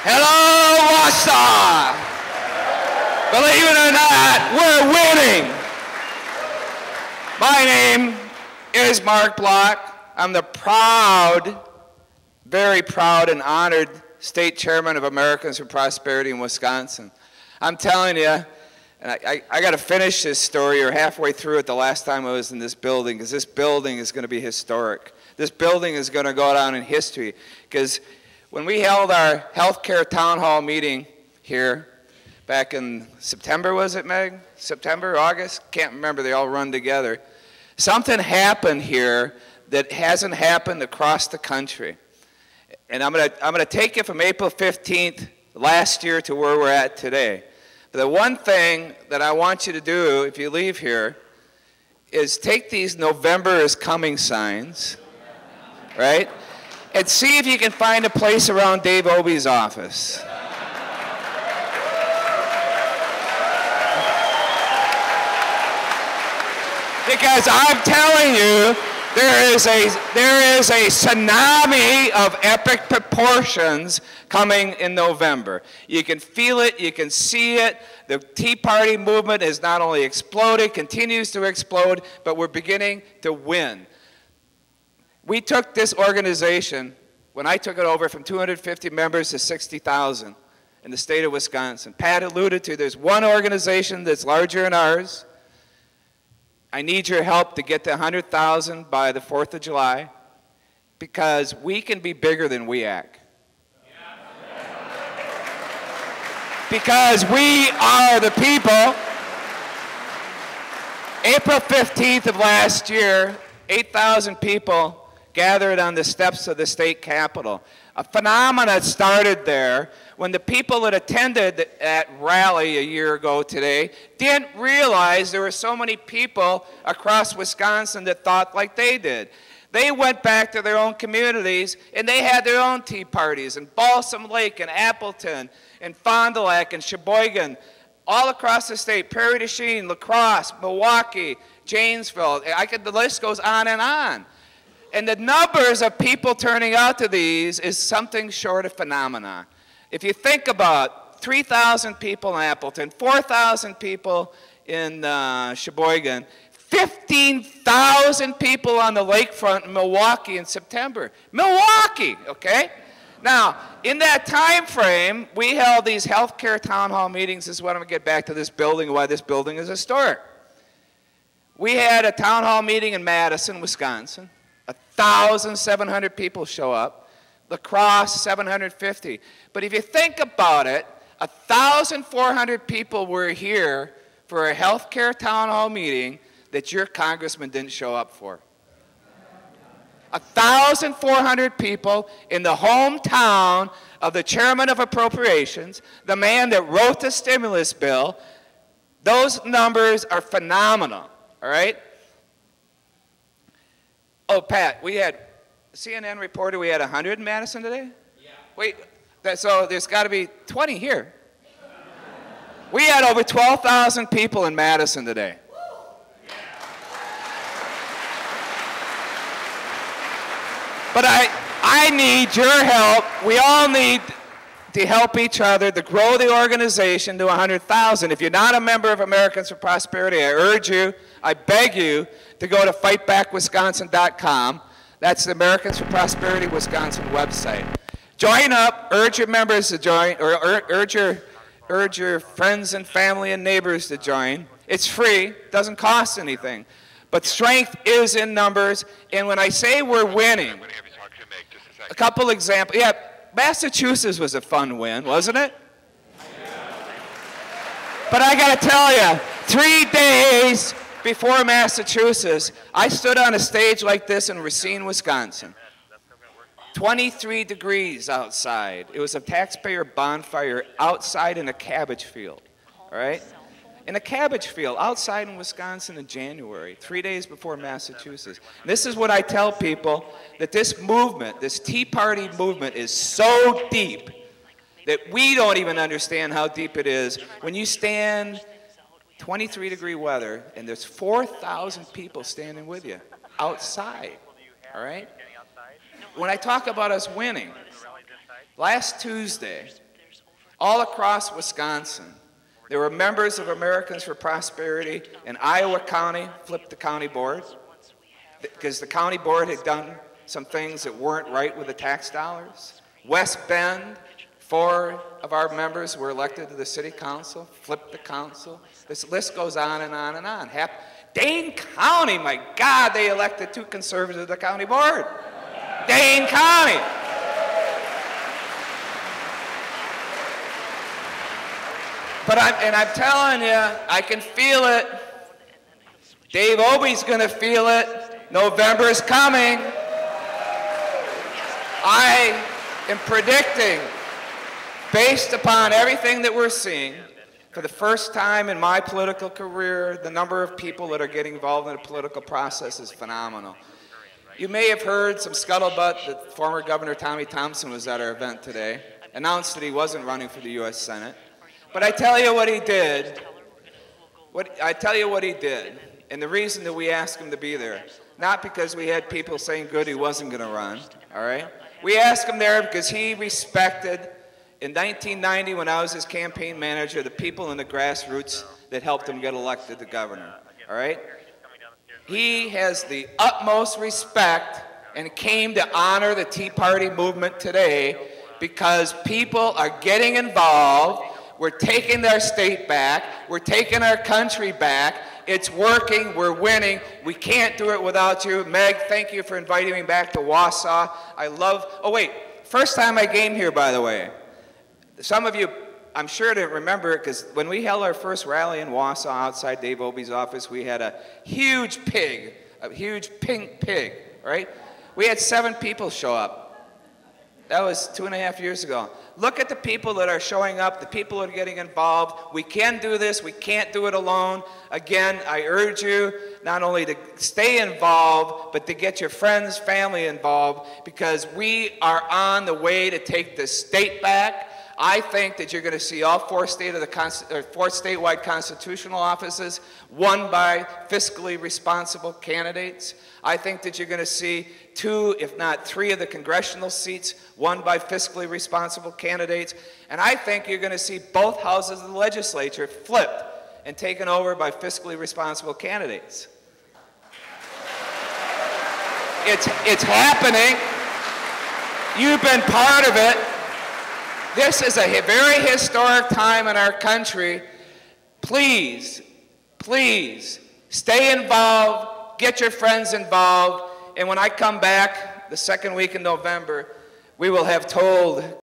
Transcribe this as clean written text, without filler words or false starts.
Hello, Wausau! Believe it or not, we're winning. My name is Mark Block. I'm the proud, very proud and honored state chairman of Americans for Prosperity in Wisconsin. I'm telling you, and I got to finish this story, or halfway through it the last time I was in this building, because this building is going to be historic. This building is going to go down in history, because when we held our healthcare town hall meeting here back in September, was it, Meg? September, August? Can't remember. They all run together. Something happened here that hasn't happened across the country. And I'm gonna take it from April 15th last year to where we're at today. But the one thing that I want you to do if you leave here is take these November is coming signs, right? And see if you can find a place around Dave Obie's office. Because I'm telling you, there is a tsunami of epic proportions coming in November. You can feel it, you can see it. The Tea Party movement has not only exploded, continues to explode, but we're beginning to win. We took this organization, when I took it over, from 250 members to 60,000 in the state of Wisconsin. Pat alluded to, there's one organization that's larger than ours. I need your help to get to 100,000 by the 4th of July, because we can be bigger than WEAC. Because we are the people. April 15th of last year, 8,000 people gathered on the steps of the state capitol. A phenomenon started there when the people that attended that rally a year ago today didn't realize there were so many people across Wisconsin that thought like they did. They went back to their own communities and they had their own tea parties in Balsam Lake and Appleton and Fond du Lac and Sheboygan, all across the state, Prairie du Chien, La Crosse, Milwaukee, Janesville. The list goes on and on. And the numbers of people turning out to these is something short of phenomenon. If you think about 3,000 people in Appleton, 4,000 people in Sheboygan, 15,000 people on the lakefront in Milwaukee in September. Milwaukee, okay? Now, in that time frame, we held these healthcare town hall meetings. This is what I'm going to get back to this building, why this building is historic. We had a town hall meeting in Madison, Wisconsin. 1,700 people show up. La Crosse, 750. But if you think about it, 1,400 people were here for a healthcare town hall meeting that your congressman didn't show up for. 1,400 people in the hometown of the chairman of appropriations, the man that wrote the stimulus bill. Those numbers are phenomenal, all right? Oh, Pat, we had, CNN reported we had 100 in Madison today? Yeah. Wait, so there's got to be 20 here. We had over 12,000 people in Madison today. But I need your help. We all need to help each other to grow the organization to 100,000. If you're not a member of Americans for Prosperity, I urge you, I beg you to go to fightbackwisconsin.com. That's the Americans for Prosperity Wisconsin website. Join up, urge your members to join, or urge your friends and family and neighbors to join. It's free, doesn't cost anything. But strength is in numbers, and when I say we're winning, a couple examples. Yeah, Massachusetts was a fun win, wasn't it? But I got to tell you, 3 days before Massachusetts, I stood on a stage like this in Racine, Wisconsin. 23 degrees outside. It was a taxpayer bonfire outside in a cabbage field, all right? In a cabbage field outside in Wisconsin in January, 3 days before Massachusetts. And this is what I tell people, that this movement, this Tea Party movement is so deep that we don't even understand how deep it is. When you stand 23-degree weather and there's 4,000 people standing with you outside, all right? When I talk about us winning, last Tuesday, All across Wisconsin, there were members of Americans for Prosperity in Iowa County, flipped the county board, because the county board had done some things that weren't right with the tax dollars. West Bend, 4 of our members were elected to the city council, flipped the council. This list goes on and on and on. Dane County, my God, they elected 2 conservatives to the county board. Dane County. But I'm telling you, I can feel it. Dave Obey's going to feel it. November's coming. I am predicting, based upon everything that we're seeing, for the first time in my political career, the number of people that are getting involved in the political process is phenomenal. You may have heard some scuttlebutt that former Governor Tommy Thompson was at our event today, announced that he wasn't running for the U.S. Senate. But I tell you what he did. And the reason that we asked him to be there, not because we had people saying good he wasn't going to run, all right? We asked him there because he respected, in 1990 when I was his campaign manager, the people in the grassroots that helped him get elected to governor, all right? He has the utmost respect and came to honor the Tea Party movement today because people are getting involved. We're taking our state back. We're taking our country back. It's working. We're winning. We can't do it without you. Meg, thank you for inviting me back to Wausau. I love, oh wait, first time I came here, by the way. Some of you, I'm sure didn't remember it because when we held our first rally in Wausau outside Dave Obey's office, we had a huge pig, a huge pink pig, right? We had 7 people show up. That was 2.5 years ago. Look at the people that are showing up, the people that are getting involved. We can do this. We can't do it alone. Again, I urge you not only to stay involved, but to get your friends, family involved, because we are on the way to take the state back. I think that you're going to see all 4 statewide constitutional offices won by fiscally responsible candidates. I think that you're going to see 2, if not 3 of the congressional seats won by fiscally responsible candidates. And I think you're going to see both houses of the legislature flipped and taken over by fiscally responsible candidates. It's happening. You've been part of it. This is a very historic time in our country. Please, please, stay involved, get your friends involved, and when I come back the 2nd week in November, we will have told